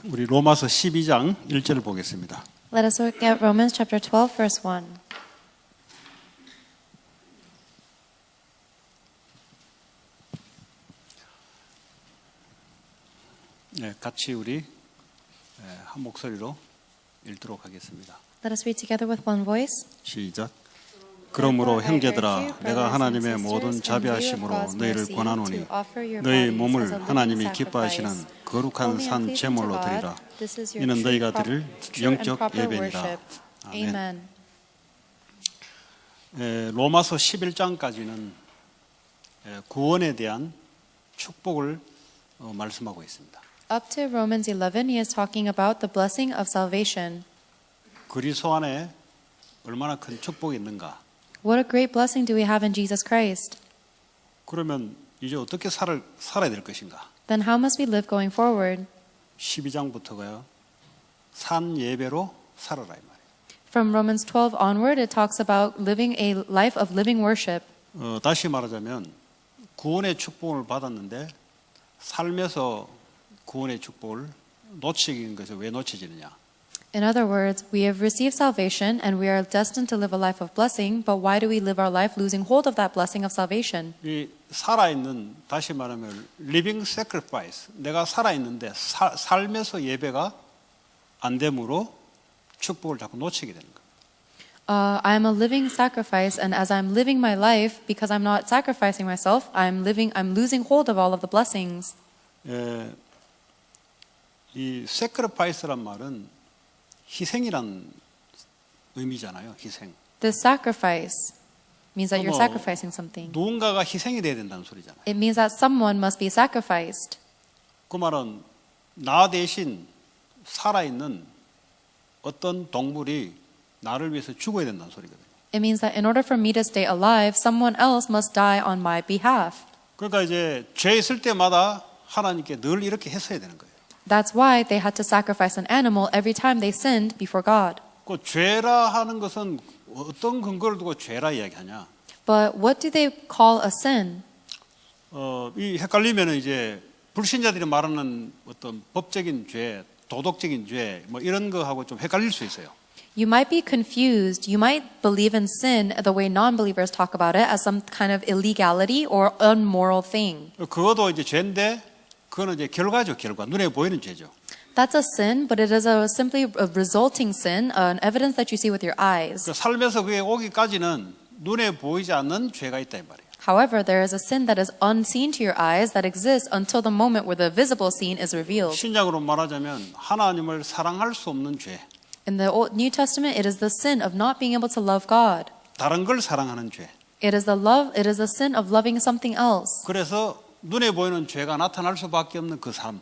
우리 로마서 12장 1절을 보겠습니다. Let us look at Romans chapter 12, verse 1. 네, 같이 우리 한 목소리로 읽도록 하겠습니다. Let us read together with one voice. 시작. 그러므로 형제들아, 내가 하나님의 모든 자비하심으로 너희를 권하노니 너희 몸을 하나님이 기뻐하시는 거룩한 산 제물로 드리라. 이는 너희가 드릴 영적 예배니라. 아멘. 로마서 11장까지는 구원에 대한 축복을 말씀하고 있습니다. Up to Romans 11, he is talking about the blessing of salvation. 그리스도 안에 얼마나 큰 축복이 있는가? What a great blessing do we have in Jesus Christ. 그러면 이제 어떻게 살아야 될 것인가? Then how must we live going forward? 12장부터가요. 산 예배로 살아라 이 말이에요. From Romans 12 onward, it talks about living a life of living worship. 다시 말하자면 구원의 축복을 받았는데 삶에서 구원의 축복을 놓치는 것이 왜 놓쳐지느냐? In other words, we have received salvation and we are destined to live a life of blessing, but why do we live our life losing hold of that blessing of salvation? 이 살아있는, 다시 말하면 living sacrifice, 내가 살아있는데 삶에서 예배가 안 되므로 축복을 자꾸 놓치게 되는 거예요. I am a living sacrifice, and as I'm living my life, because I'm not sacrificing myself, I'm losing hold of all of the blessings. 이 sacrifice란 말은 희생이란 의미잖아요. 희생. The sacrifice means that you're 어머, sacrificing something. 누군가가 희생이 돼야 된다는 소리잖아요. It means that someone must be sacrificed. 그 말은 나 대신 살아있는 어떤 동물이 나를 위해서 죽어야 된다는 소리거든요. It means that in order for me to stay alive, someone else must die on my behalf. 그러니까 이제 죄 있을 때마다 하나님께 늘 이렇게 했어야 되는 거예요. That's why they had to sacrifice an animal every time they sinned before God. 그 죄라 하는 것은 어떤 근거를 두고 죄라 이야기하냐? But what do they call a sin? 이 헷갈리면은 이제 불신자들이 말하는 어떤 법적인 죄, 도덕적인 죄, 뭐 이런 거하고 좀 헷갈릴 수 있어요. You might be confused. You might believe in sin the way non-believers talk about it as some kind of illegality or unmoral thing. 그것도 이제 죄인데 그거는 이제 결과죠, 결과. 눈에 보이는 죄죠. That's a sin, but it is simply a resulting sin, an evidence that you see with your eyes. 그 삶에서 그게 오기까지는 눈에 보이지 않는 죄가 있다 이 말이에요. However, there is a sin that is unseen to your eyes that exists until the moment where the visible sin is revealed. 신약으로 말하자면 하나님을 사랑할 수 없는 죄. In the New Testament, it is the sin of not being able to love God. 다른 걸 사랑하는 죄. It is the sin of loving something else. 그래서 눈에 보이는 죄가 나타날 수밖에 없는 그 삶.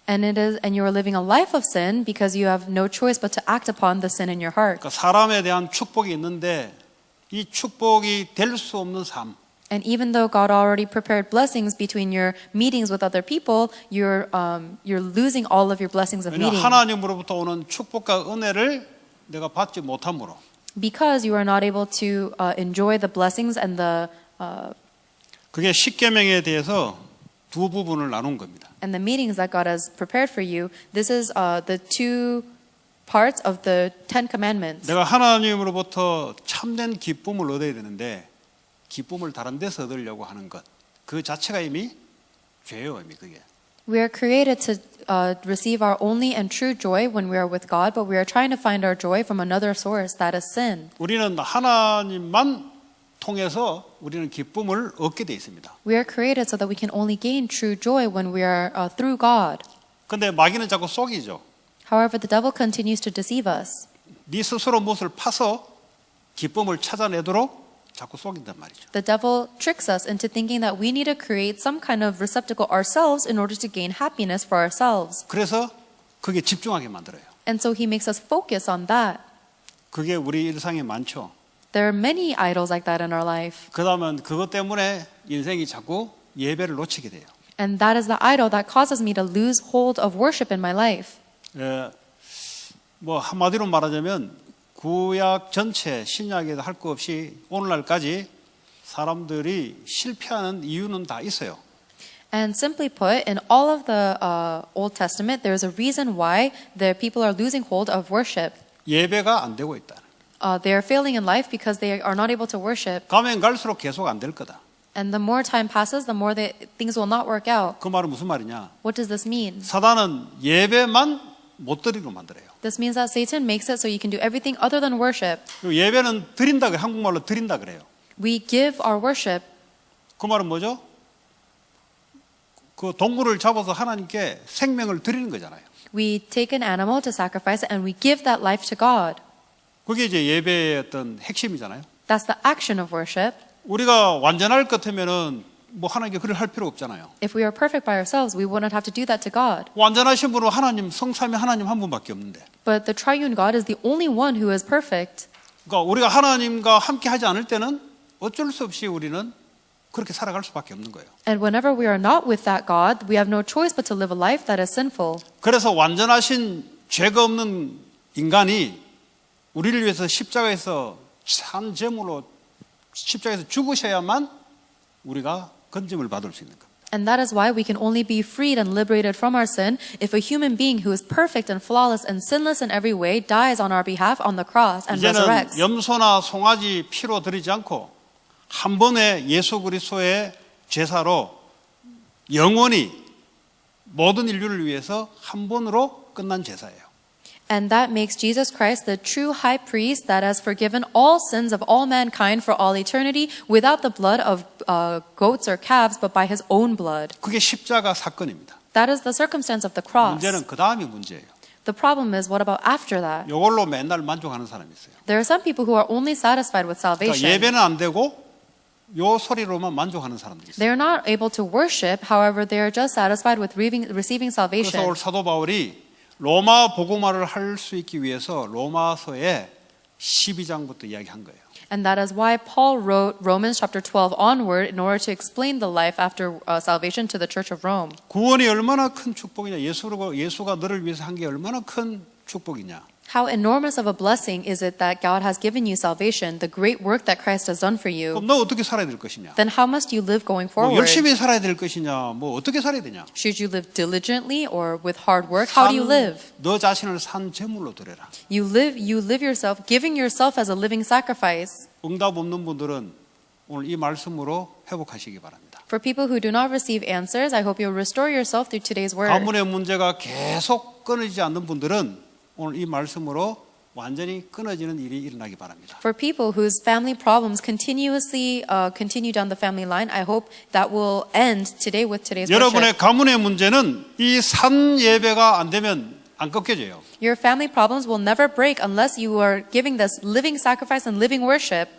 And you are living a life of sin because you have no choice but to act upon the sin in your heart. 그러니까 사람에 대한 축복이 있는데 이 축복이 될 수 없는 삶. And even though God already prepared blessings between your meetings with other people, you're losing all of your blessings of meeting. 하나님으로부터 오는 축복과 은혜를 내가 받지 못함으로. Because you are not able to enjoy the blessings and the 그게 십계명에 대해서 두 부분을 나눈 겁니다. and the meetings that God has prepared for you. This is the two parts of the Ten Commandments. 내가 하나님으로부터 참된 기쁨을 얻어야 되는데 기쁨을 다른 데서 얻으려고 하는 것. 그 자체가 이미 죄예요, 이미 그게. We are created to receive our only and true joy when we are with God, but we are trying to find our joy from another source, that is sin. 우리는 하나님만 통해서 우리는 기쁨을 얻게 돼 있습니다. We are created so that we can only gain true joy when we are through God. 근데 마귀는 자꾸 속이죠. However, the devil continues to deceive us. 네 스스로 무엇을 파서 기쁨을 찾아내도록 자꾸 속인단 말이죠. The devil tricks us into thinking that we need to create some kind of receptacle ourselves in order to gain happiness for ourselves. 그래서 그게 집중하게 만들어요. And so he makes us focus on that. 그게 우리 일상에 많죠. There are many idols like that in our life. 그다음은 그것 때문에 인생이 자꾸 예배를 놓치게 돼요. And that is the idol that causes me to lose hold of worship in my life. 뭐 한마디로 말하자면 구약 전체 신약에도 할 거 없이 오늘날까지 사람들이 실패하는 이유는 다 있어요. And simply put, in all of the Old Testament, there is a reason why the people are losing hold of worship. 예배가 안 되고 있다. They are failing in life because they are not able to worship. 가면 갈수록 계속 안 될 거다. And the more time passes, the more things will not work out. 그 말은 무슨 말이냐? What does this mean? 사단은 예배만 못 드리고 만들어요. This means that Satan makes it so you can do everything other than worship. 그리고 예배는 드린다 그래요. 한국말로 드린다 그래요. We give our worship. 그 말은 뭐죠? 그 동물을 잡아서 하나님께 생명을 드리는 거잖아요. We take an animal to sacrifice it and we give that life to God. 그게 이제 예배의 어떤 핵심이잖아요. That's the action of worship. 우리가 완전할 것 같으면은 뭐 하나님께 그를 할 필요 없잖아요. If we are perfect by ourselves, we wouldn't have to do that to God. 완전하신 분은 하나님, 성삼위 하나님 한 분밖에 없는데. But the triune God is the only one who is perfect. 그러니까 우리가 하나님과 함께 하지 않을 때는 어쩔 수 없이 우리는 그렇게 살아갈 수밖에 없는 거예요. And whenever we are not with that God, we have no choice but to live a life that is sinful. 그래서 완전하신 죄가 없는 인간이 우리를 위해서 십자가에서 산 제물로 십자가에서 죽으셔야만 우리가 건짐을 받을 수 있는 겁니다. And that is why we can only be freed and liberated from our sin if a human being who is perfect and flawless and sinless in every way dies on our behalf on the cross and 이제는 resurrects. 염소나 송아지 피로 드리지 않고 한 번의 예수 그리스도의 제사로 영원히 모든 인류를 위해서 한 번으로 끝난 제사예요. And that makes Jesus Christ the true high priest that has forgiven all sins of all mankind for all eternity without the blood of goats or calves, but by his own blood. 그게 십자가 사건입니다. That is the circumstance of the cross. 문제는 그 다음이 문제예요. The problem is, what about after that? 이걸로 맨날 만족하는 사람이 있어요. There are some people who are only satisfied with 그러니까 salvation. 예배는 안 되고 요 소리로만 만족하는 사람들이 있어요. They are not able to worship, however, they are just satisfied with receiving 그래서 salvation. 오늘 사도 바울이 로마 복음화를 할 수 있기 위해서 로마서에 12장부터 이야기한 거예요. And that is why Paul wrote Romans chapter 12 onward in order to explain the life after salvation to the Church of Rome. 구원이 얼마나 큰 축복이냐. 예수가 너를 위해서 한 게 얼마나 큰 축복이냐. How enormous of a blessing is it that God has given you salvation, the great work that Christ has done for you? 그럼 너 어떻게 살아야 될 것이냐? Then how must you live going 뭐 forward? 열심히 살아야 될 것이냐? 뭐 어떻게 살아야 되냐? Should you live diligently or with hard work? How do you live? 너 자신을 산 제물로 드려라. You live yourself, giving yourself as a living sacrifice. 응답 없는 분들은 오늘 이 말씀으로 회복하시기 바랍니다. For people who do not receive answers, I hope you'll restore yourself through today's word. 가문의 문제가 계속 끊어지지 않는 분들은 오늘 이 말씀으로 완전히 끊어지는 일이 일어나기 바랍니다. For people whose family problems continuously continue down the family line, I hope that will end today with today's 여러분의 worship. 가문의 문제는 이 산 예배가 안 되면 안 꺾여져요. Your family problems will never break unless you are giving this living sacrifice and living worship.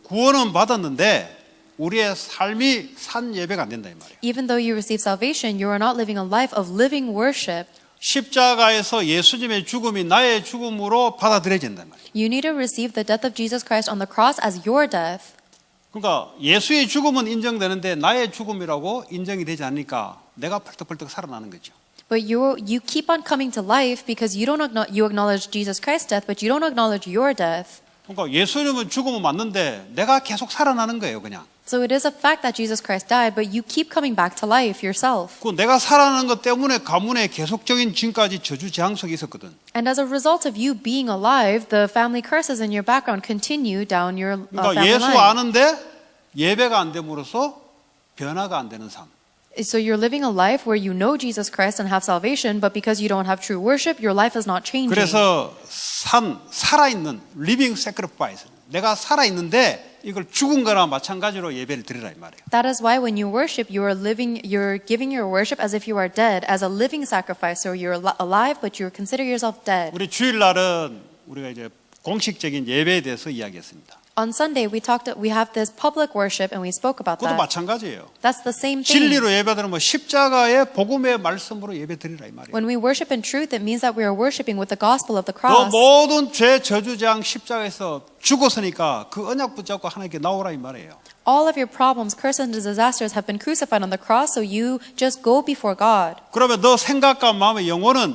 구원은 받았는데 우리의 삶이 산 예배가 안 된다 이 말이에요. Even though you receive salvation, you are not living a life of living worship. 십자가에서 예수님의 죽음이 나의 죽음으로 받아들여진단 말이에요. You need to receive the death of Jesus Christ on the cross as your death. 그러니까 예수의 죽음은 인정되는데 나의 죽음이라고 인정이 되지 않으니까 내가 펄떡펄떡 살아나는 거죠. But you keep on coming to life because you acknowledge Jesus Christ's death, but you don't acknowledge your death. 그러니까 예수님은 죽음은 맞는데 내가 계속 살아나는 거예요, 그냥. So it is a fact that Jesus Christ died, but you keep coming back to life yourself. 그 내가 살아나는 것 때문에 가문에 계속적인 지금까지 저주 재앙 속에 있었거든. And as a result of you being alive, the family curses in your background continue down your 그러니까 family 예수 line. 아는데 예배가 안 됨으로써 변화가 안 되는 삶. So you're living a life where you know Jesus Christ and have salvation, but because you don't have true worship, your life is not changing. 그래서 살아있는 living sacrifice. 내가 살아있는데 이걸 죽은 거나 마찬가지로 예배를 드리라 이 말이에요. That is why when you worship, you're giving your worship as if you are dead, as a living sacrifice. So you're alive, but you consider yourself dead. 우리 주일날은 우리가 이제 공식적인 예배에 대해서 이야기했습니다. On Sunday, we have this public worship and we spoke about 그것도 that. 마찬가지예요. That's the same thing. 진리로 예배드리면 십자가의 복음의 말씀으로 예배드리라 이 말이에요. When we worship in truth, it means that we are worshiping with the gospel of the 너 cross. 모든 죄 저주장 십자가에서 죽었으니까 그 언약 붙잡고 하나님께 나오라 이 말이에요. All of your problems, curses, and disasters have been crucified on the cross, so you just go before God. 그러면 너 생각과 마음의 영혼은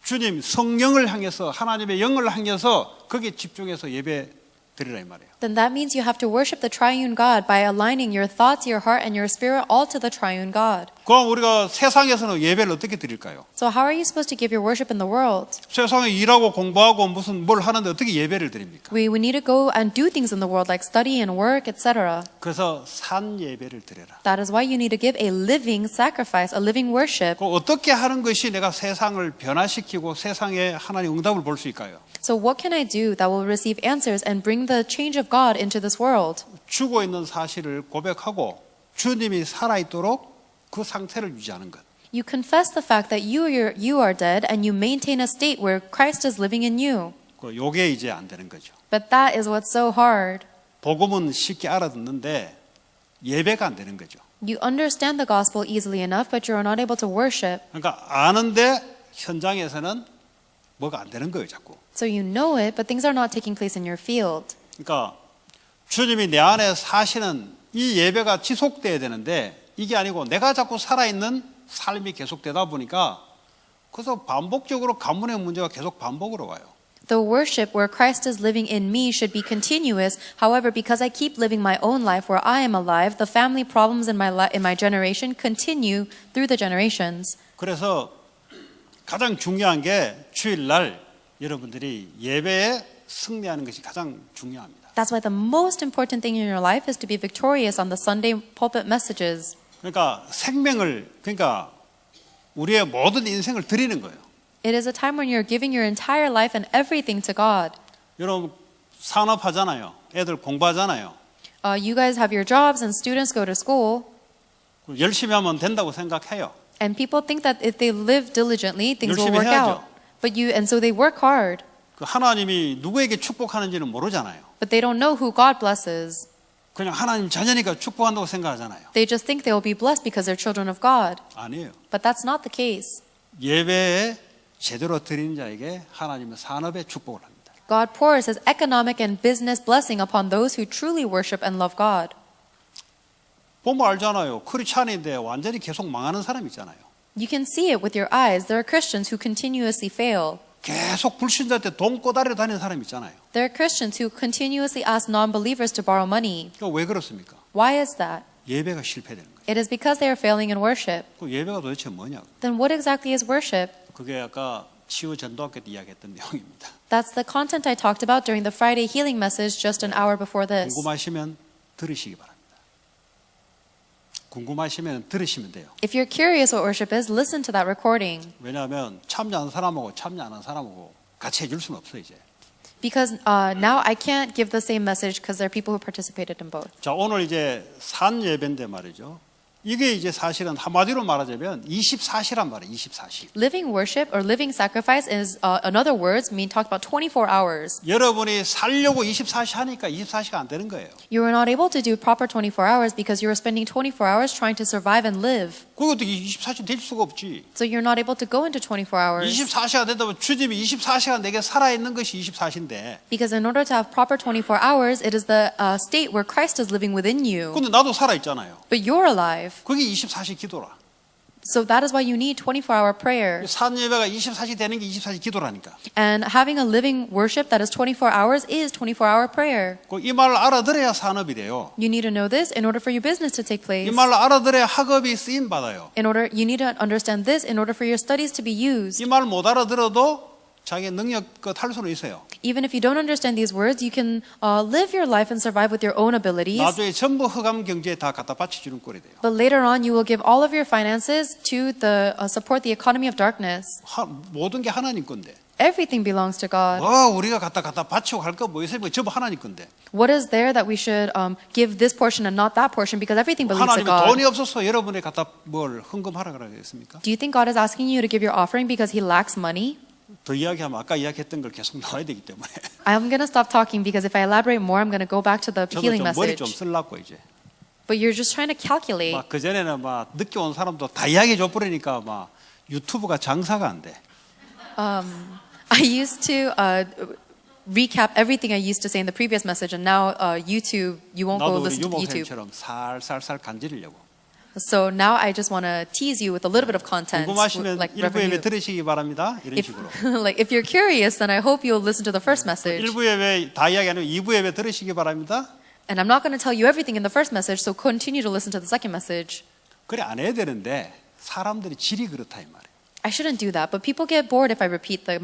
주님 성령을 향해서 하나님의 영을 향해서 거기에 집중해서 예배 드리라 이 말이에요. then that means you have to worship the triune God by aligning your thoughts, your heart, and your spirit all to the triune God. 그럼 우리가 세상에서는 예배를 어떻게 드릴까요? So how are you supposed to give your worship in the world? 세상에 일하고 공부하고 무슨 뭘 하는데 어떻게 예배를 드립니까? We need to go and do things in the world like study and work, etc. 그래서 산 예배를 드려라. That is why you need to give a living sacrifice, a living worship. 그 어떻게 하는 것이 내가 세상을 변화시키고 세상에 하나님 응답을 볼 수 있을까요? So what can I do that will receive answers and bring the change of God into this world? 죽어 있는 사실을 고백하고 주님이 살아있도록 그 상태를 유지하는 것. You confess the fact that you are dead and you maintain a state where Christ is living in you. 그 요게 이제 안 되는 거죠. But that is what's so hard. 복음은 쉽게 알아듣는데 예배가 안 되는 거죠. You understand the gospel easily enough, but you're not able to worship. 그러니까 아는데 현장에서는 뭐가 안 되는 거예요, 자꾸. So you know it, but things are not taking place in your field. 그러니까 주님이 내 안에 사시는 이 예배가 지속돼야 되는데 이게 아니고 내가 자꾸 살아있는 삶이 계속되다 보니까 그래서 반복적으로 가문의 문제가 계속 반복으로 와요. The worship where Christ is living in me should be continuous. However, because I keep living my own life where I am alive, the family problems in my generation continue through the generations. 그래서 가장 중요한 게 주일날 여러분들이 예배에 승리하는 것이 가장 중요합니다. That's why the most important thing in your life is to be victorious on the Sunday pulpit messages. 그러니까 생명을 그러니까 우리의 모든 인생을 드리는 거예요. It is a time when you're giving your entire life and everything to God. 여러분 산업하잖아요. 애들 공부하잖아요. You guys have your jobs and students go to school. 열심히 하면 된다고 생각해요. And people think that if they live diligently, things will 열심히 work 해야죠. out. And so they work hard. 그 하나님이 누구에게 축복하는지는 모르잖아요. But they don't know who God blesses. 그냥 하나님 자녀니까 축복한다고 생각하잖아요. They just think they will be blessed because they're children of God. 아니에요. But that's not the case. 예배에 제대로 드리는 자에게 하나님은 산업의 축복을 합니다. God pours His economic and business blessing upon those who truly worship and love God. 보면 알잖아요. 크리스찬인데 완전히 계속 망하는 사람 있잖아요. You can see it with your eyes. There are Christians who continuously fail. 계속 불신자한테 돈 꼬다리러 다니는 사람 있잖아요. There are Christians who continuously ask non-believers to borrow money. 왜 그렇습니까? Why is that? 예배가 실패되는 거예요. It is because they are failing in worship. 그 예배가 도대체 뭐냐고. Then what exactly is worship? 그게 아까 치유 전도학교 때 이야기했던 내용입니다. That's the content I talked about during the Friday healing message just an hour before this. 궁금하시면 들으시기 바랍니다. 궁금하시면 들으시면 돼요. If you're curious what worship is, listen to that recording. 왜냐하면 참여하는 사람하고 참여 안 하는 사람하고 같이 해줄 수는 없어요 이제. Because now I can't give the same message because there are people who participated in both. 자 오늘 이제 산 예배인데 말이죠. 이게 이제 사실은 한마디로 말하자면 24시란 말이에요. 24시. Living worship or living sacrifice is, in other words, talked about 24 hours. 여러분이 살려고 24시 하니까 24시가 안 되는 거예요. You are not able to do proper 24 hours because you are spending 24 hours trying to survive and live. 그것도 24시 될 수가 없지. So you're not able to go into 24 hours. 24시가 된다면 주님이 24시간 내게 살아있는 것이 24시인데. Because in order to have proper 24 hours, it is the state where Christ is living within you. 근데 나도 살아있잖아요. But you're alive. 그게 24시 기도라. So that is why you need 24-hour prayer. 산 예배가 24시 되는 게 24시 기도라니까. And having a living worship that is 24 hours is 24-hour prayer. 이 말을 알아들어야 산업이 돼요. You need to know this in order for your business to take place. 이 말을 알아들어야 학업이 쓰임 받아요. You need to understand this in order for your studies to be used. 이 말을 못 알아들어도 자기 능력껏 할 수는 있어요. Even if you don't understand these words, you can live your life and survive with your own abilities. 나중에 전부 흑암 경제에 다 갖다 바쳐주는 꼴이 돼요. But later on, you will give all of your finances to support the economy of darkness. 모든 게 하나님 건데. Everything belongs to God. 우리가 갖다 바치고 할 거 뭐 있으면 전부 하나님 건데. What is there that we should give this portion and not that portion because everything belongs to 하나님이 God? 돈이 없어서 여러분에 갖다 뭘 헌금하라 그러겠습니까? Do you think God is asking you to give your offering because He lacks money? 더 이야기하면 아까 이야기했던 걸 계속 나와야 되기 때문에. I'm going to stop talking because if I elaborate more, I'm going to go back to the 저도 healing 좀 머리 message. 좀 쓸라고 이제. But you're just trying to calculate. 막 그 전에는 막 늦게 온 사람도 다 이야기해 줘 버리니까 막 유튜브가 장사가 안 돼. I used to recap everything I used to say in the previous message, and now YouTube, you won't go 나도 우리 listen to YouTube. 유목사님처럼 살살살 간지르려고. So now I just want to tease you with a little bit of content, 궁금하시면 like 일부 예배 revenue. 들으시기 바랍니다. 이런 If, 식으로. like if you're curious, then I hope you'll listen to the first message. 일부 예배 다 이야기 안 하고 2부 예배 들으시기 바랍니다. And I'm not going to tell you everything in the first message, so continue to listen to the second message. 그래 안 해야 되는데 사람들이 질이 그렇다 이 말이에요. I shouldn't do that, but people get bored if I repeat the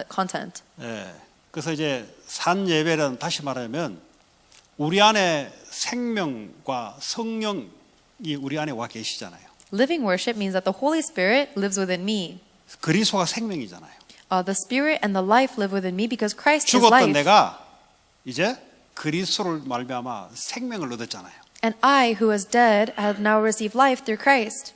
content. 예. 그래서 이제 산 예배는 다시 말하면 우리 안에 생명과 성령이 우리 안에 와 계시잖아요. Living worship means that the Holy Spirit lives within me. 그리스도가 생명이잖아요. The Spirit and the life live within me because Christ is 죽었던 life. 내가 이제 그리스도를 말미암아 생명을 얻었잖아요. And I, who was dead, have now received life through Christ.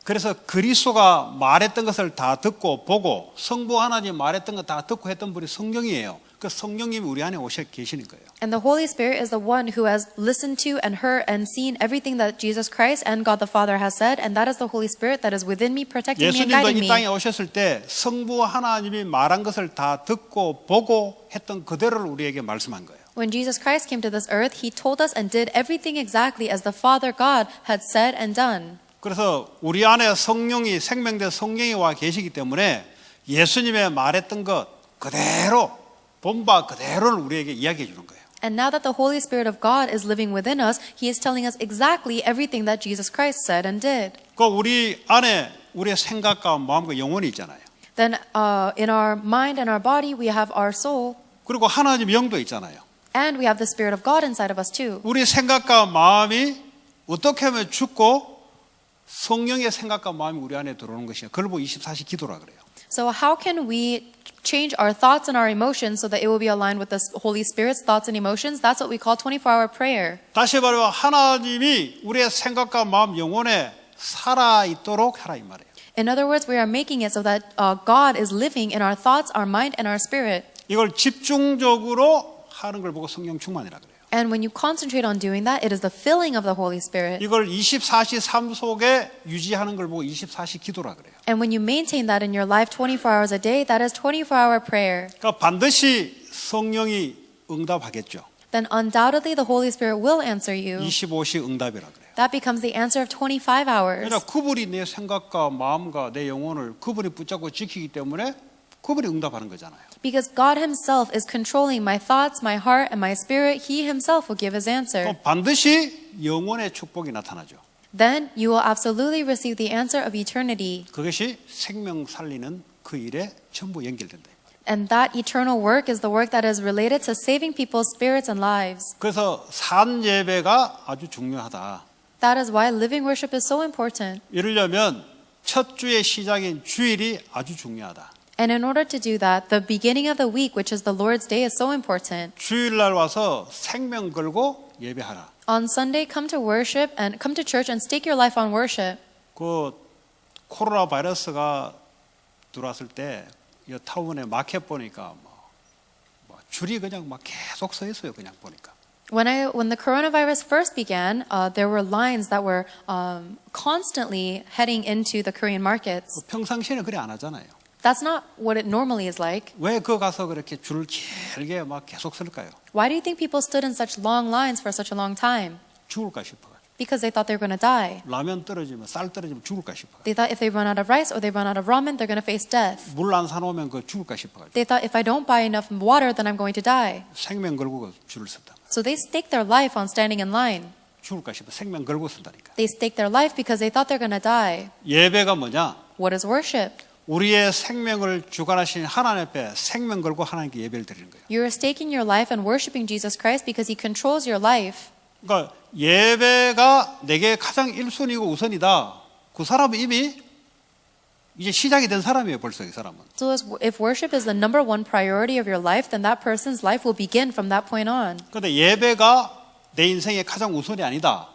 그래서 그리스도가 말했던 것을 다 듣고 보고 성부 하나님 말했던 것 다 듣고 했던 분이 성령이에요. 그 성령님이 우리 안에 오셔 계시는 거예요. And the Holy Spirit is the one who has listened to and heard and seen everything that Jesus Christ and God the Father has said, and that is the Holy Spirit that is within me, protecting me and 예수님도 guiding 이 땅에 me. 오셨을 때 성부 하나님이 말한 것을 다 듣고 보고 했던 그대로를 우리에게 말씀한 거예요. When Jesus Christ came to this earth, He told us and did everything exactly as the Father God had said and done. 그래서 우리 안에 성령이 생명된 성령이 와 계시기 때문에 예수님의 말했던 것 그대로 본바 그대로를 우리에게 이야기해 주는 거예요. And now that the Holy Spirit of God is living within us, He is telling us exactly everything that Jesus Christ said and did. 그 우리 안에 우리의 생각과 마음과 영혼이 있잖아요. Then in our mind and our body, we have our soul, 그리고 하나님 영도 있잖아요. and we have the Spirit of God inside of us too. 우리 생각과 마음이 어떻게 하면 죽고 성령의 생각과 마음이 우리 안에 들어오는 것이야. 그걸 보고 24시 기도라 그래요. So how can we change our thoughts and our emotions so that it will be aligned with the Holy Spirit's thoughts and emotions? That's what we call 24-hour prayer. 다시 말하면 하나님이 우리의 생각과 마음, 영혼에 살아 있도록 하라 이 말이에요. In other words, we are making it so that God is living in our thoughts, our mind, and our spirit. 이걸 집중적으로 하는 걸 보고 성령 충만이라 그래요. And when you concentrate on doing that, it is the filling of the Holy Spirit. 이걸 24시 삶 속에 유지하는 걸 보고 24시 기도라 그래요. And when you maintain that in your life 24 hours a day, that is 24-hour prayer. 그러니까 반드시 성령이 응답하겠죠. Then undoubtedly the Holy Spirit will answer you. 25시 응답이라 그래요. That becomes the answer of 25 hours. 그러니까 그분이 내 생각과 마음과 내 영혼을 그분이 붙잡고 지키기 때문에 그분이 응답하는 거잖아요. Because God Himself is controlling my thoughts, my heart, and my spirit, He Himself will give His answer. 또 반드시 영혼의 축복이 나타나죠. Then you will absolutely receive the answer of eternity. 그것이 생명 살리는 그 일에 전부 연결된다. And that eternal work is the work that is related to saving people's spirits and lives. 그래서 산 예배가 아주 중요하다. That is why living worship is so important. 이러려면 첫 주의 시작인 주일이 아주 중요하다. And in order to do that, the beginning of the week, which is the Lord's Day, is so important. 주일날 와서 생명 걸고 예배하라. On Sunday, come to worship and come to church and stake your life on worship. 그 코로나 바이러스가 들어왔을 때 이 타운에 마켓 보니까 뭐 줄이 그냥 막 계속 서 있어요. 그냥 보니까. When the coronavirus first began, there were lines that were constantly heading into the Korean markets. 평상시에는 그래 안 하잖아요. That's not what it normally is like. 왜 그 가서 그렇게 줄을 길게 막 계속 설까요? Why do you think people stood in such long lines for such a long time? 죽을까 싶어가지고. Because they thought they were going to die. 라면 떨어지면 쌀 떨어지면 죽을까 싶어가지고. They thought if they run out of rice or they run out of ramen, they're going to face death. 물 안 사놓으면 그 죽을까 싶어가지고. They thought if I don't buy enough water, then I'm going to die. 생명 걸고 줄을 섰다. So they staked their life on standing in line. 죽을까 싶어 생명 걸고 선다니까. They staked their life because they thought they're going to die. 예배가 뭐냐? What is worship? 우리의 생명을 주관하신 하나님 앞에 생명 걸고 하나님께 예배를 드리는 거예요. You're staking your life and worshiping Jesus Christ because He controls your life. 그러니까 예배가 내게 가장 1순위고 우선이다. 그 사람은 이미 이제 시작이 된 사람이에요. 벌써 이 사람은. So if worship is the number one priority of your life, then that person's life will begin from that point on. 그런데 예배가 내 인생의 가장 우선이 아니다.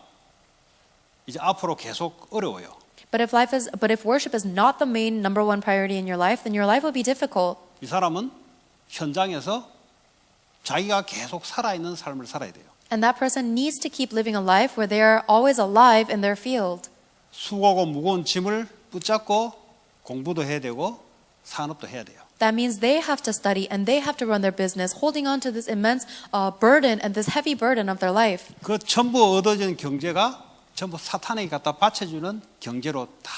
이제 앞으로 계속 어려워요. But if worship is not the main number one priority in your life, then your life will be difficult. 이 사람은 현장에서 자기가 계속 살아있는 삶을 살아야 돼요. And that person needs to keep living a life where they are always alive in their field. 수고하고 무거운 짐을 붙잡고 공부도 해야 되고 산업도 해야 돼요. That means they have to study and they have to run their business, holding on to this immense burden and this heavy burden of their life. 그 전부 얻어진 경제가 전부 사탄에게 갖다 바쳐주는 경제로 다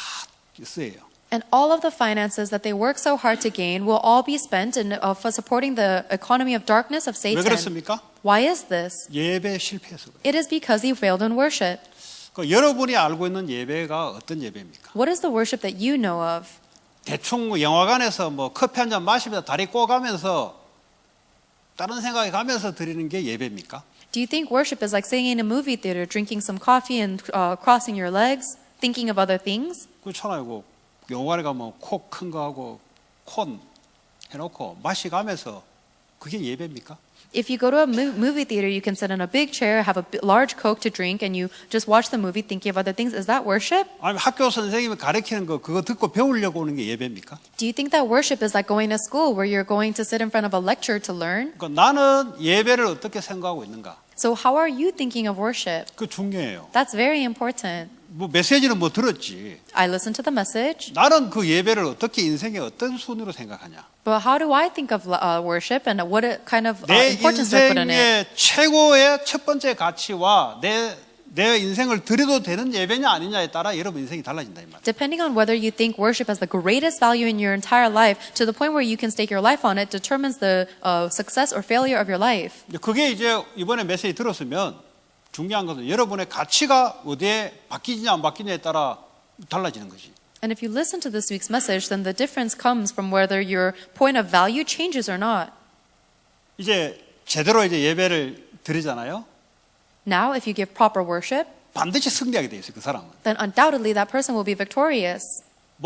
쓰여요. And all of the finances that they work so hard to gain will all be spent for supporting the economy of darkness of 왜 Satan. 그렇습니까? Why is this? 예배 실패해서 그래요. It is because he failed in worship. 여러분이 알고 있는 예배가 어떤 예배입니까? What is the worship that you know of? 대충 영화관에서 커피 한 잔 마시면서 다리 꼬가면서 다른 생각에 가면서 드리는 게 예배입니까? Do you think worship is like sitting in a movie theater, drinking some coffee and crossing your legs, thinking of other things? 그렇잖아요. 영화관에 가면 코 큰 거 하고 콘 해놓고 마시가면서 그게 예배입니까? If you go to a movie theater, you can sit in a big chair, have a large Coke to drink, and you just watch the movie thinking of other things. Is that worship? 아니면 학교 선생님이 가르치는 거 그거 듣고 배우려고 오는 게 예배입니까? Do you think that worship is like going to school where you're going to sit in front of a lecture to learn? 나는 예배를 어떻게 생각하고 있는가? So how are you thinking of worship? 그 중요해요. That's very important. 메시지는 들었지. I listened to the message, 나는 그 예배를 어떻게 인생의 어떤 순위로 생각하냐? but how do I think of worship and what kind of 내 importance do I put in it? 인생의 최고의 첫 번째 가치와 내 인생을 드려도 되는 예배냐 아니냐에 따라 여러분 인생이 달라진다 이 말이에요. Depending on whether you think worship has the greatest value in your entire life, to the point where you can stake your life on it, determines the success or failure of your life. 그게 이제 이번에 메시지 들었으면 중요한 것은 여러분의 가치가 어디에 바뀌느냐 안 바뀌느냐에 따라 달라지는 거지. And if you listen to this week's message, then the difference comes from whether your point of value changes or not. 이제 제대로 이제 예배를 드리잖아요. Now, if you give proper worship, 반드시 승리하게 돼 있어요. 그 사람은. then undoubtedly that person will be victorious.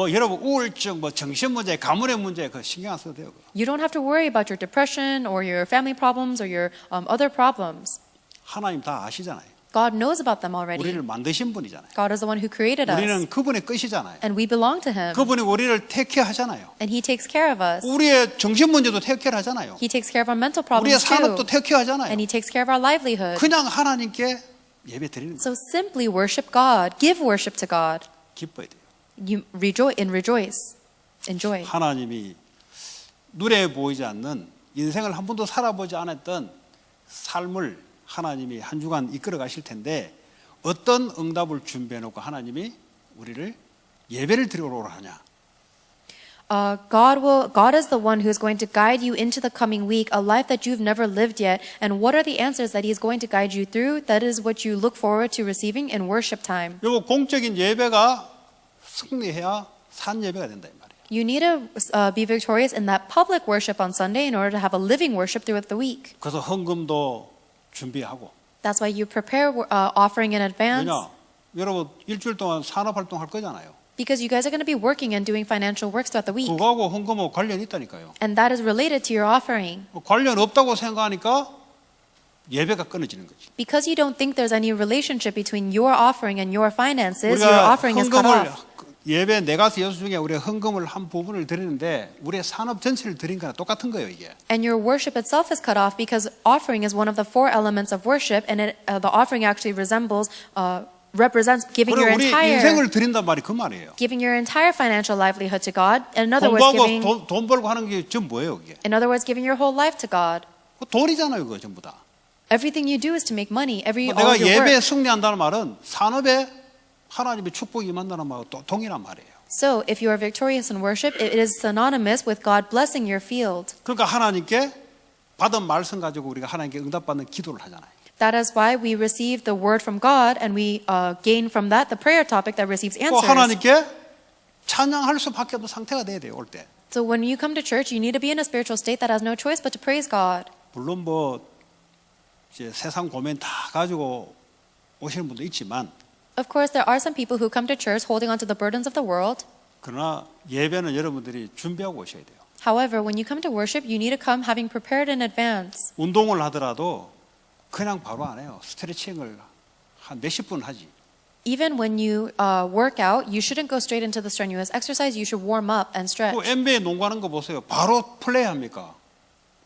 여러분 우울증, 정신 문제, 가문의 문제 그 신경 안 써도 돼요. You don't have to worry about your depression or your family problems or your other problems. 하나님 다 아시잖아요. God knows about them already. 우리를 만드신 분이잖아요. God is the one who created us. 우리는 그분의 것이잖아요. And we belong to Him. 그분이 우리를 테이크하잖아요. And He takes care of us. 우리의 정신 문제도 테이크하잖아요. He takes care of our mental 우리의 problems 산업도 too. 테이크하잖아요. And He takes care of our livelihood. 그냥 하나님께 예배 드리는 거예요. So simply worship God. Give worship to God. 기뻐야 돼요. You rejoice. Enjoy. 하나님이 눈에 보이지 않는 인생을 한 번도 살아보지 않았던 삶을 하나님이 한 주간 이끌어 가실 텐데 어떤 응답을 준비해 놓고 하나님이 우리를 예배를 드리러 오라 하냐? God is the one who is going to guide you into the coming week, a life that you've never lived yet. And what are the answers that He is going to guide you through? That is what you look forward to receiving in worship time. 요 공적인 예배가 승리해야 산 예배가 된다 이 말이에요. You need to be victorious in that public worship on Sunday in order to have a living worship throughout the week. 그래서 헌금도 준비하고. That's why you prepare offering in advance. 왜냐? 여러분 일주일 동안 산업 활동 할 거잖아요. Because you guys are going to be working and doing financial works throughout the week. 그거하고 헌금하고 관련이 있다니까요. And that is related to your offering. 관련 없다고 생각하니까 예배가 끊어지는 거지. Because you don't think there's any relationship between your offering and your finances, your 우리가 offering is cut 헌금을 off. 예배 네가지 여수 중에 우리가 헌금을 한 부분을 드리는데 우리의 산업 전체를 드린 거랑 똑같은 거예요 이게. And your worship itself is cut off because offering is one of the four elements of worship, and the offering actually represents giving your 그럼 우리 인생을 entire 드린단 말이 그 말이에요. financial livelihood to God. And in other words, 공부하고 돈 벌고 하는 게 전부 뭐예요 이게? giving your whole life to God. 돈이잖아요 그거 전부 다. Everything you do is to make money. all 내가 of your 예배에 work. 승리한다는 말은 산업에 하나님의 축복이 임한다는 말하고 동일한 말이에요. So, if you are victorious in worship, it is synonymous with God blessing your field. 그러니까 하나님께 받은 말씀 가지고 우리가 하나님께 응답받는 기도를 하잖아요. That is why we receive the word from God, and we gain from that the prayer topic that receives 또 answers. 하나님께 찬양할 수밖에 없는 상태가 돼야 돼요 올 때. So when you come to church, you need to be in a spiritual state that has no choice but to praise God. 물론 이제 세상 고민 다 가지고 오시는 분도 있지만 Of course, there are some people who come to church holding on to the burdens of the world. 그러나 예배는 여러분들이 준비하고 오셔야 돼요. However, when you come to worship, you need to come having prepared in advance. 운동을 하더라도 그냥 바로 안 해요. 스트레칭을 한 몇십 분 하지. Even when you work out, you shouldn't go straight into the strenuous exercise. You should warm up and stretch. 그 NBA 농구하는 거 보세요. 바로 플레이합니까?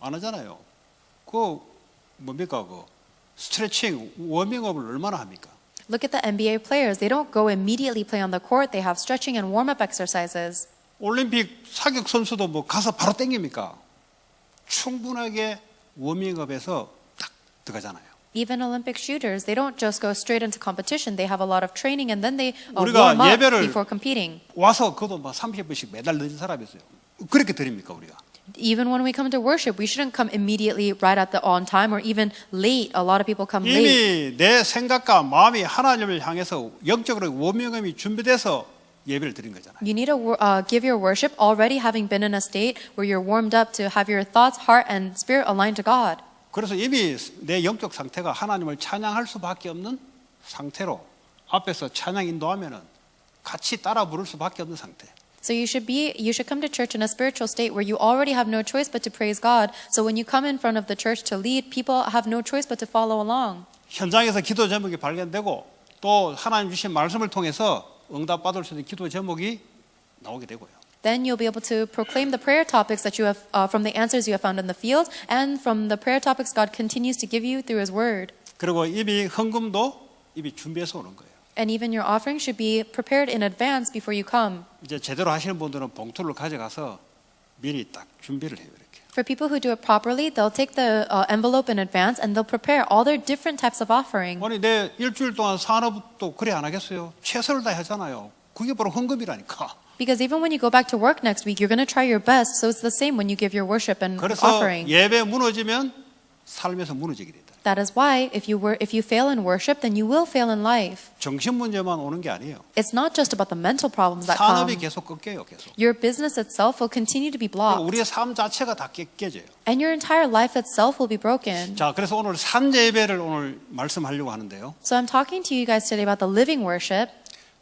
안 하잖아요. 그 뭡니까 그 스트레칭 워밍업을 얼마나 합니까? Look at the NBA players. They don't go immediately play on the court. They have stretching and warm-up exercises. 올림픽 사격 선수도 가서 바로 땡깁니까? 충분하게 워밍업해서 딱 들어가잖아요. Even Olympic shooters, they don't just go straight into competition. They have a lot of training and then they 우리가 warm up 예배를 before competing. 와서 그도 막 30분씩 매달 늦은 사람이 있어요. 그렇게 드립니까 우리가? Even when we come to worship, we shouldn't come immediately right at the on time or even late. A lot of people come late. 이미 내 생각과 마음이 하나님을 향해서 영적으로 워밍업이 준비돼서 예배를 드린 거잖아요. You need to give your worship already having been in a state where you're warmed up to have your thoughts, heart, and spirit aligned to God. 그래서 이미 내 영적 상태가 하나님을 찬양할 수밖에 없는 상태로 앞에서 찬양 인도하면은 같이 따라 부를 수밖에 없는 상태. So you should come to church in a spiritual state where you already have no choice but to praise God. So when you come in front of the church to lead, people have no choice but to follow along. 현장에서 기도 제목이 발견되고 또 하나님 주신 말씀을 통해서 응답 받을 수 있는 기도 제목이 나오게 되고요. Then you'll be able to proclaim the prayer topics that you have from the answers you have found in the field and from the prayer topics God continues to give you through His Word. 그리고 이미 헌금도 이미 준비해서 오는 거예요. And even your offering should be prepared in advance before you come. 이제 제대로 하시는 분들은 봉투를 가져가서 미리 딱 준비를 해요. 이렇게. For people who do it properly, they'll take the envelope in advance and they'll prepare all their different types of offering. 아니 내 일주일 동안 산업도 그래 안 하겠어요? 최선을 다하잖아요. 그게 바로 헌금이라니까. Because even when you go back to work next week, you're going to try your best. So it's the same when you give your worship and 그래서 offering. 예배 무너지면 삶에서 무너지게 된다. That is why if you fail in worship, then you will fail in life. 정신 문제만 오는 게 아니에요. It's not just about the mental problems that 산업이 come. 계속 꺾여요, 계속. Your business itself will continue to be blocked. 우리의 삶 자체가 다 깨져요. And your entire life itself will be broken. 자, 그래서 오늘 산재 예배를 오늘 말씀하려고 하는데요. So I'm talking to you guys today about the living worship.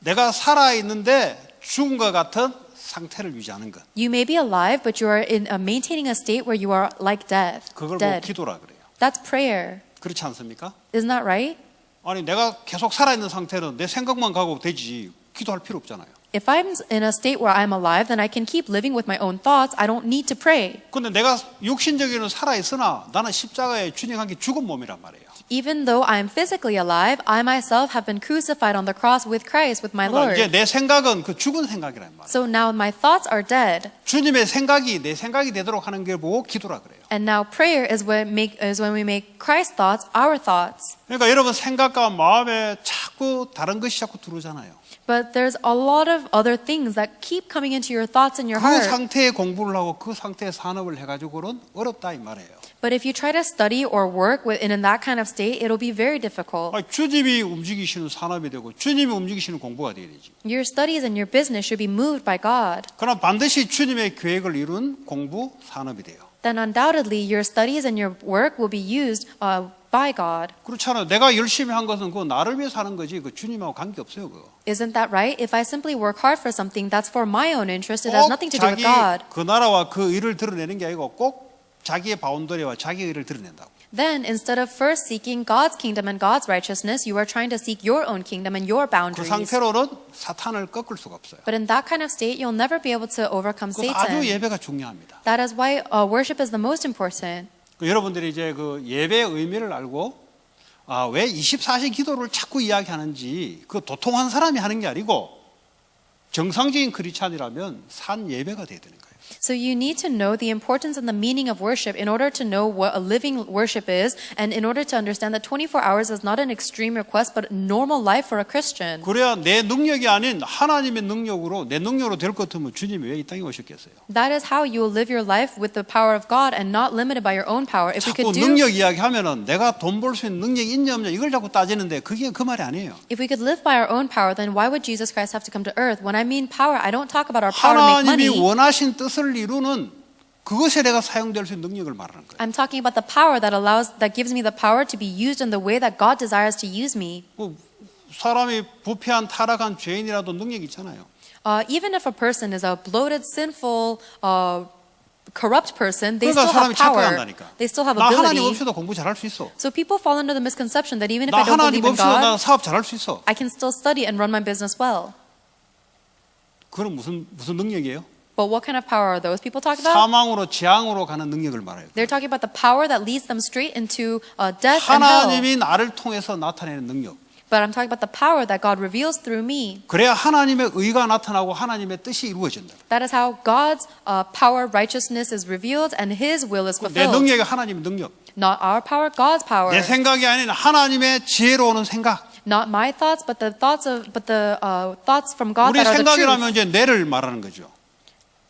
내가 살아 있는데 죽은 것 같은 상태를 유지하는 것. You may be alive, but you are maintaining a state where you are like dead. 그걸 보고 Dead. 기도라 그래요. That's prayer. 그렇지 않습니까? Isn't that right? 아니 내가 계속 살아 있는 상태는 내 생각만 가고 되지 기도할 필요 없잖아요. If I'm in a state where I'm alive, then I can keep living with my own thoughts. I don't need to pray. 근데 내가 육신적으로는 살아 있으나 나는 십자가에 준행한 게 죽은 몸이란 말이에요. Even though I'm physically alive, I myself have been crucified on the cross with Christ, with my 그러니까 이제 Lord. 내 생각은 그 죽은 생각이란 말이에요. So now my thoughts are dead. 주님의 생각이 내 생각이 되도록 하는 게 보고 기도라 그래요. And now prayer is when we make Christ's thoughts our thoughts. 그러니까 여러분 생각과 마음에 자꾸 다른 것이 자꾸 들어오잖아요. But there's a lot of other things that keep coming into your thoughts and your 그 heart. 상태의 공부를 하고 그 상태의 산업을 해가지고는 어렵다 이 말이에요. But if you try to study or work in that kind of state, it'll be very difficult. 주님이 움직이시는 산업이 되고 주님이 움직이시는 공부가 돼야 되지. Your studies and your business should be moved by God. 그러나 반드시 주님의 계획을 이룬 공부 산업이 돼요. Then undoubtedly your studies and your work will be used by God. 그렇잖아요. 내가 열심히 한 것은 그 나를 위해서 하는 거지 그 주님하고 관계 없어요. 그거. Isn't that right? If I simply work hard for something, that's for my own interest. It has 꼭 nothing to do with 자기 God. 그 나라와 그 일을 드러내는 게 아니고 꼭 자기의 바운더리와 자기의 일을 드러낸다고. Then instead of first seeking God's kingdom and God's righteousness, you are trying to seek your own kingdom and your 그 boundaries. 상태로는 사탄을 꺾을 수가 없어요. But in that kind of state, you'll never be able to overcome 그래서 아주 Satan. 예배가 중요합니다. That is why worship is the most important. 여러분들이 이제 그 예배의 의미를 알고 왜 24시 기도를 자꾸 이야기하는지 그 도통한 사람이 하는 게 아니고 정상적인 크리스찬이라면 산 예배가 돼야 되는 거예요. So you need to know the importance and the meaning of worship in order to know what a living worship is, and in order to understand that 24 hours is not an extreme request, but a normal life for a Christian. 그래야 내 능력이 아닌 하나님의 능력으로 내 능력으로 될 것 같으면 주님이 왜 이 땅에 오셨겠어요? That is how you will live your life with the power of God and not limited by your own power. If we 자꾸 could do, 능력 이야기하면은 내가 돈 벌 수 있는 능력이 있냐 없냐 이걸 자꾸 따지는데 그게 그 말이 아니에요. if we could live by our own power, then why would Jesus Christ have to come to earth? When I mean power, I don't talk about our power to make 하나님이 money. 원하신 뜻을 이루는 그것에 내가 사용될 수 있는 능력을 말하는 거예요. I'm talking about the power that gives me the power to be used in the way that God desires to use me. 사람이 부패한 타락한 죄인이라도 능력이 있잖아요. Even if a person is a bloated, sinful, corrupt person, they 그러니까 still 사람이 have power. 착각한다니까. They still have 나 하나님 ability. 없이도 공부 잘할 수 있어. So people fall under the misconception that even if 나 I don't 하나님 believe in 없이도 나 God, 사업 잘할 수 있어. I can still study and run my business well. 그건 무슨 능력이에요? But what kind of power are those people talking about? 사망으로 재앙으로 가는 능력을 말해요. They're talking about the power that leads them straight into death and hell. 하나님이 나를 통해서 나타내는 능력. But I'm talking about the power that God reveals through me. 그래야 하나님의 의가 나타나고 하나님의 뜻이 이루어진다. That is how God's power, righteousness is revealed and His will is 내 fulfilled. 능력이 하나님의 능력. Not our power, God's power. 내 생각이 아닌 하나님의 지혜로 오는 생각. Not my thoughts, but the thoughts from God 우리 that are the 생각이라면 truth. 이제 뇌를 말하는 거죠.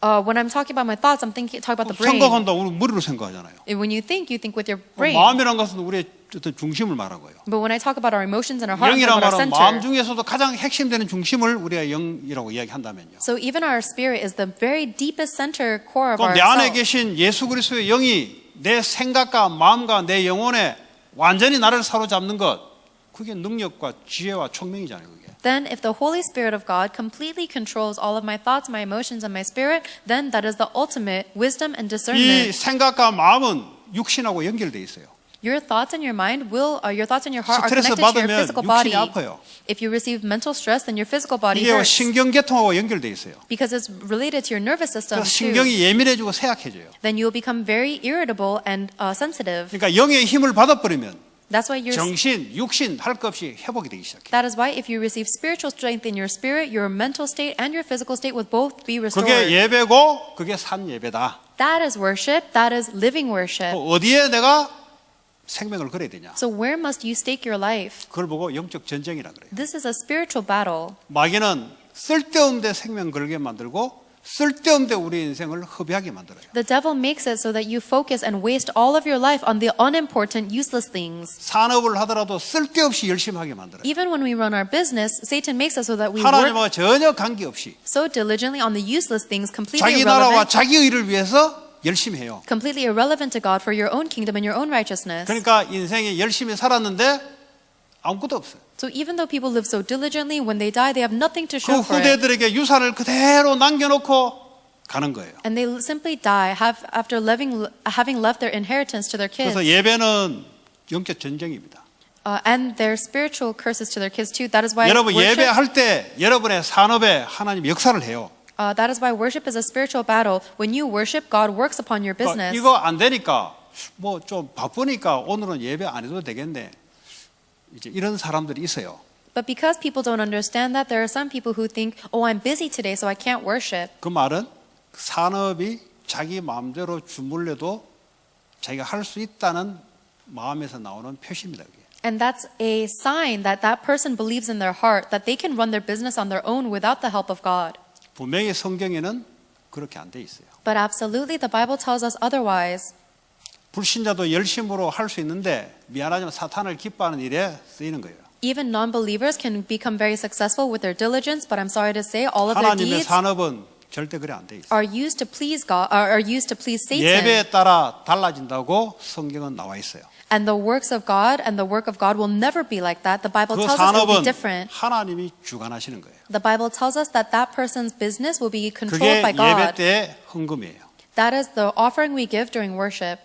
When I'm talking about my thoughts, I'm talking about the brain. 생각한다 우리 머리로 생각하잖아요. When you think with your brain. 마음이란 것은 우리의 어떤 중심을 말하고요. But when I talk about our emotions and our heart, I'm 영이란 talking about our 말은 마음 center. 중에서도 가장 핵심되는 중심을 우리가 영이라고 이야기한다면요. So even our spirit is the very deepest center core of 그럼 our 내 안에 self. 계신 예수 그리스도의 영이 내 생각과 마음과 내 영혼에 완전히 나를 사로잡는 것, 그게 능력과 지혜와 총명이잖아요. 그게. Then if the Holy Spirit of God completely controls all of my thoughts, my emotions, and my spirit, then that is the ultimate wisdom and 이 discernment. 생각과 마음은 육신하고 연결돼 있어요. Your thoughts and your mind your thoughts and your heart are 스트레스 connected to your 받으면 physical body. 육신이 아파요. If you receive mental stress, then your physical body 이게 hurts. 신경계통하고 연결돼 있어요. Because it's related to your nervous system 그래서 too. 신경이 예민해지고 쇠약해져요. Then you will become very irritable and sensitive. 그러니까 영의 힘을 받아버리면 That's why 정신, 육신 할 것 없이 회복이 되기 시작해요. that is why if you receive spiritual strength in your spirit, your mental state and your physical state will both be restored. 그게 예배고 그게 산 예배다. That is worship. That is living worship. 어디에 내가 생명을 걸어야 되냐? So where must you stake your life? 그걸 보고 영적 전쟁이라 그래요. This is a spiritual battle. 마귀는 쓸데없는 데 생명 걸게 만들고 쓸데없는 데 우리 인생을 허비하게 만들어요. The devil makes it so that you focus and waste all of your life on the unimportant, useless things. 산업을 하더라도 쓸데없이 열심히 하게 만들어요. Even when we run our business, Satan makes it so that we work 하나님과 전혀 관계없이 so diligently on the useless things, 자기 나라와 자기 의를 위해서 열심히 해요. completely irrelevant to God for your own kingdom and your own righteousness. 그러니까 인생에 열심히 살았는데 아무것도 없어요. So even though people live so diligently, when they die, they have nothing to 그 show for it. 후대들에게 유산을 그대로 남겨놓고 가는 거예요. And they simply die after having left their inheritance to their kids. 그래서 예배는 영적 전쟁입니다. And their spiritual curses to their kids too. That is why 여러분 worship, 예배할 때 여러분의 산업에 하나님 역사를 해요. that is why worship is a spiritual battle. When you worship, God works upon your 그러니까 business. 이거 안 되니까 뭐 좀 바쁘니까 오늘은 예배 안 해도 되겠네. 이제 이런 사람들이 있어요. But because people don't understand that, there are some people who think, oh, I'm busy today, so I can't worship. 그 말은 산업이 자기 마음대로 주물려도 자기가 할 수 있다는 마음에서 나오는 표시입니다. 그게. And that's a sign that that person believes in their heart that they can run their business on their own without the help of God. 분명히 성경에는 그렇게 안 돼 있어요. But absolutely, the Bible tells us otherwise. 불신자도 열심으로 할 수 있는데 미안하지만 사탄을 기뻐하는 일에 쓰이는 거예요. Even non-believers can become very successful with their diligence, but I'm sorry to say, all of their 하나님의 deeds 산업은 절대 그래 안 돼 있어요. are used to please God, are used to please Satan. 예배에 따라 달라진다고 성경은 나와 있어요. And the works of God and the work of God will never be like that. The Bible 그 tells us it will be 산업은 different. 하나님이 주관하시는 거예요. The Bible tells us that that person's business will be 그게 controlled by 예배 God. 때의 헌금이에요. That is the offering we give during worship.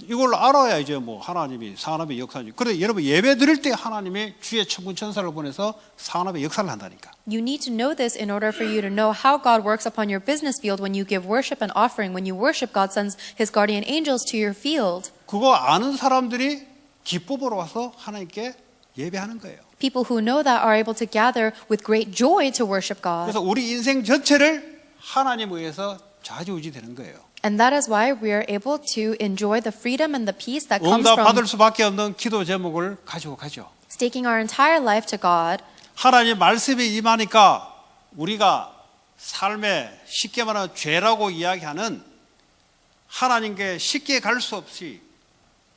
이걸 알아야 이제 뭐 하나님이 산업의 역사지. 그런데 여러분 예배 드릴 때 하나님이 주의 천군 천사를 보내서 산업의 역사를 한다니까. You need to know this in order for you to know how God works upon your business field when you give worship and offering. When you worship, God sends His guardian angels to your field. 그거 아는 사람들이 기쁨으로 와서 하나님께 예배하는 거예요. People who know that are able to gather with great joy to worship God. 그래서 우리 인생 전체를 하나님에 의해서 좌지우지되는 거예요. And that is why we are able to enjoy the freedom and the peace that comes 응답 from 받을 수밖에 없는 기도 제목을 가지고 가죠. staking our entire life to God. 하나님 말씀이 임하니까 우리가 삶에 쉽게 말하면 죄라고 이야기하는 하나님께 쉽게 갈 수 없이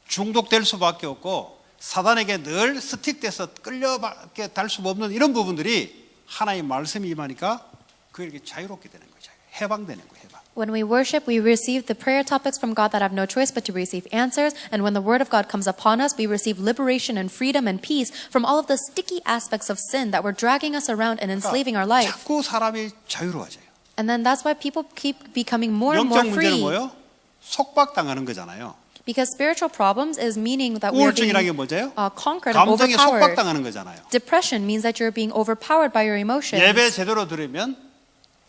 중독될 수밖에 없고 사단에게 늘 스틱돼서 끌려밖에 달 수 없는 이런 부분들이 하나님 말씀이 임하니까 그에게 자유롭게 되는 거죠. 해방되는 거예요. 해방. When we worship, we receive the prayer topics from God that have no choice but to receive answers. And when the word of God comes upon us, we receive liberation and freedom and peace from all of the sticky aspects of sin that were dragging us around and enslaving our life. 자꾸 사람이 자유로워져요. And then that's why people keep becoming more and more 영적 문제는 free. 뭐예요? 속박당하는 거잖아요. Because spiritual problems is meaning that we are being 우울증이라는 게 뭐죠? conquered and 감정에 overpowered. 속박당하는 거잖아요. Depression means that you're being overpowered by your emotions. 예배 제대로 들으면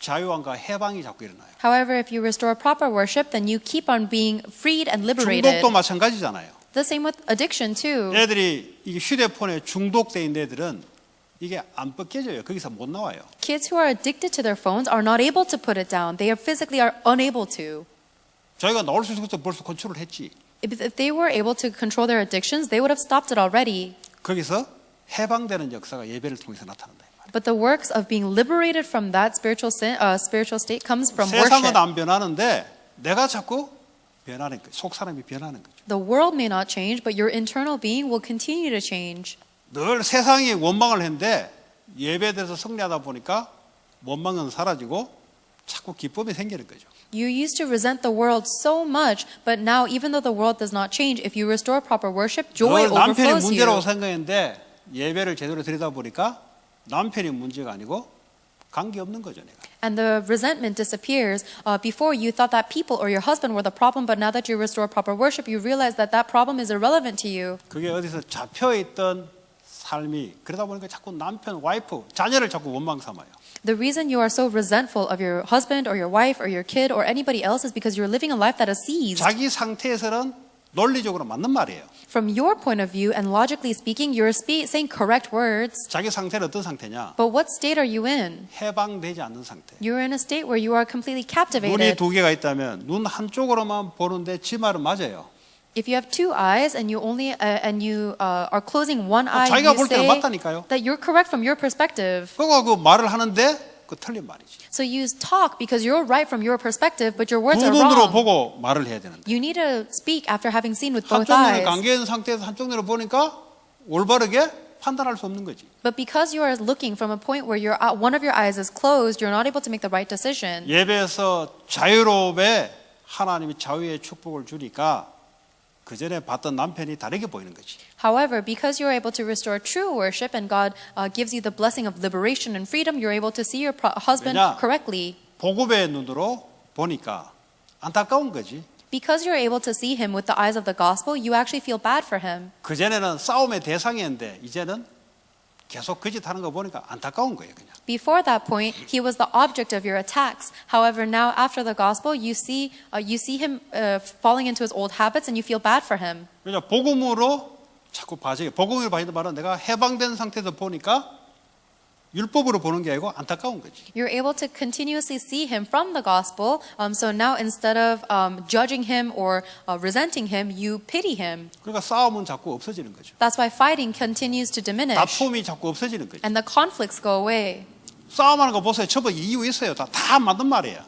자유함과 해방이 자꾸 일어나요. However, if you restore proper worship, then you keep on being freed and liberated. 중독도 마찬가지잖아요. The same with addiction too. 애들이 이 휴대폰에 중독돼 있는 애들은 이게 안 벗겨져요. 거기서 못 나와요. Kids who are addicted to their phones are not able to put it down. They are physically unable to. 저희가 나올 수 있을 것도 벌써 컨트롤 했지. If they were able to control their addictions, they would have stopped it already. 거기서 해방되는 역사가 예배를 통해서 나타난다. But the works of being liberated from that spiritual state comes from 세상은 worship. 안 변하는데 내가 자꾸 변하는 거예요. 속 사람이 변하는 거죠. The world may not change, but your internal being will continue to change. 늘 세상이 원망을 했는데 예배에서 승리하다 보니까 원망은 사라지고 자꾸 기쁨이 생기는 거죠. You used to resent the world so much, but now even though the world does not change, if you restore proper worship, joy 늘 남편이 overflows 문제라고 you. 생각했는데 예배를 제대로 드리다 보니까 남편이 문제가 아니고 관계없는 거죠. 내가. And the resentment disappears. Before you thought that people or your husband were the problem, but now that you restore proper worship, you realize that that problem is irrelevant to you. 그게 어디서 잡혀있던 삶이 그러다 보니까 자꾸 남편, 와이프, 자녀를 자꾸 원망 삼아요. The reason you are so resentful of your husband or your wife or your kid or anybody else is because you're living a life that is seized. 자기 상태에서는 논리적으로 맞는 말이에요. From your point of view and logically speaking, you're saying correct words. 자기 상태는 어떤 상태냐? But what state are you in? 해방되지 않는 상태. You're in a state where you are completely 눈이 captivated. 두 개가 있다면 눈 한쪽으로만 보는데 지 말은 맞아요. If you have two eyes and you are closing one eye, 자기가 you 볼 때는 say 맞다니까요. that you're correct from your perspective. 그거 그 말을 하는데 그 틀린 말이지. So you talk because you're right from your perspective, but your words 두 are 눈으로 wrong. 보고 말을 해야 되는데. You need to speak after having seen with both 한쪽 눈을 eyes. 감겨 있는 상태에서 한쪽 눈을 보니까 올바르게 판단할 수 없는 거지. But because you are looking from a point where one of your eyes is closed, you're not able to make the right decision. 예배에서 자유로움에 하나님이 자유의 축복을 주니까 그 전에 봤던 남편이 다르게 보이는 거지. However, because you're able to restore true worship and God gives you the blessing of liberation and freedom, you're able to see your husband 왜냐? correctly. 복음의 눈으로 보니까 안타까운 거지. Because you're able to see him with the eyes of the gospel, you actually feel bad for him. 그 전에는 싸움의 대상이었는데 이제는 계속 거짓하는 거 보니까 안타까운 거예요, 그냥. Before that point, he was the object of your attacks. However, now after the gospel, you see him falling into his old habits, and you feel bad for him. 그냥 복음으로 자꾸 봐져요. 복음을 봐야 말은 내가 해방된 상태에서 보니까 율법으로 보는 게 아니고 안타까운 거지. You're able to continuously see him from the gospel. So now instead of judging him or resenting him, you pity him. 그러니까 싸움은 자꾸 없어지는 거죠. That's why fighting continues to diminish, 다툼이 자꾸 없어지는 거죠. and the conflicts go away. 싸움하는 거 보세요. 전부 이유 있어요. 다 맞는 말이에요.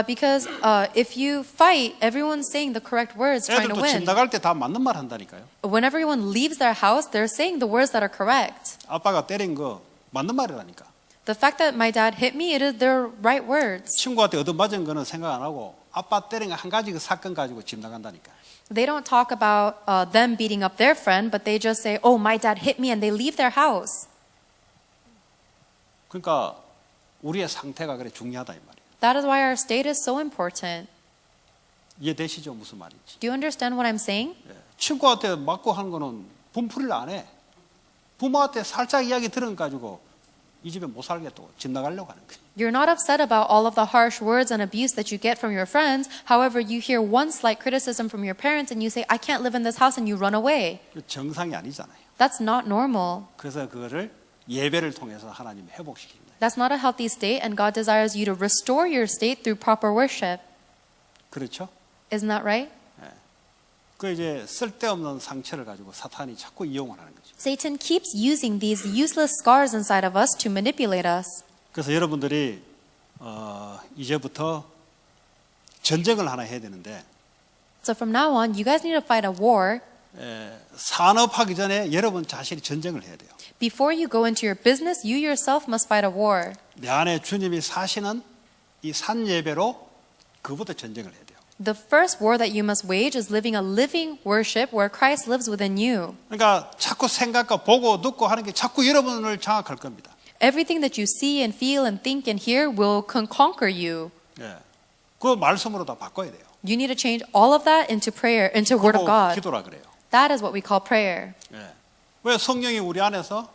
Because if you fight, everyone's saying the correct words, trying to 애들도 집 win. 나갈 때 다 맞는 말 한다니까요. When everyone leaves their house, they're saying the words that are correct. 아빠가 때린 거 맞는 말이라니까. The fact that my dad hit me, it is their right words. 친구한테 얻어맞은 거는 생각 안 하고 아빠 때린 한 가지 그 사건 가지고 집 나간다니까. They don't talk about them beating up their friend, but they just say, "Oh, my dad hit me," and they leave their house. 그러니까 우리의 상태가 그래 중요하다 이 말이에요. That is why our state is so important. 이해되시죠? 무슨 말인지. Do you understand what I'm saying? 친구한테 맞고 하는 거는 분풀이를 안 해. 부모한테 살짝 이야기 들은 가지고 이 집에 못 살겠다고 집 나가려고 하는 거예요. You're not upset about all of the harsh words and abuse that you get from your friends. However, you hear one slight criticism from your parents and you say, "I can't live in this house," and you run away. 정상이 아니잖아요. That's not normal. 그래서 그거를 예배를 통해서 하나님이 회복시킵니다. That's not a healthy state, and God desires you to restore your state through proper worship. 그렇죠? Isn't that right? 그 이제 쓸데없는 상처를 가지고 사탄이 자꾸 이용을 하는 거죠. Satan keeps using these useless scars inside of us to manipulate us. 그래서 여러분들이 이제부터 전쟁을 하나 해야 되는데 So from now on, you guys need to fight a war. 산업하기 전에 여러분 자신이 전쟁을 해야 돼요. Before you go into your business, you yourself must fight a war. 내 안에 주님이 사시는 이 산 예배로 그부터 전쟁을 해야 돼요. The first war that you must wage is living a living worship where Christ lives within you. 그러니까 자꾸 생각과 보고 듣고 하는 게 자꾸 여러분을 장악할 겁니다. Everything that you see and feel and think and hear will conquer you. 그 말씀으로 다 바꿔야 돼요. You need to change all of that into prayer, into Word of 그거 God. 기도라 그래요. That is what we call prayer. 왜 성령이 우리 안에서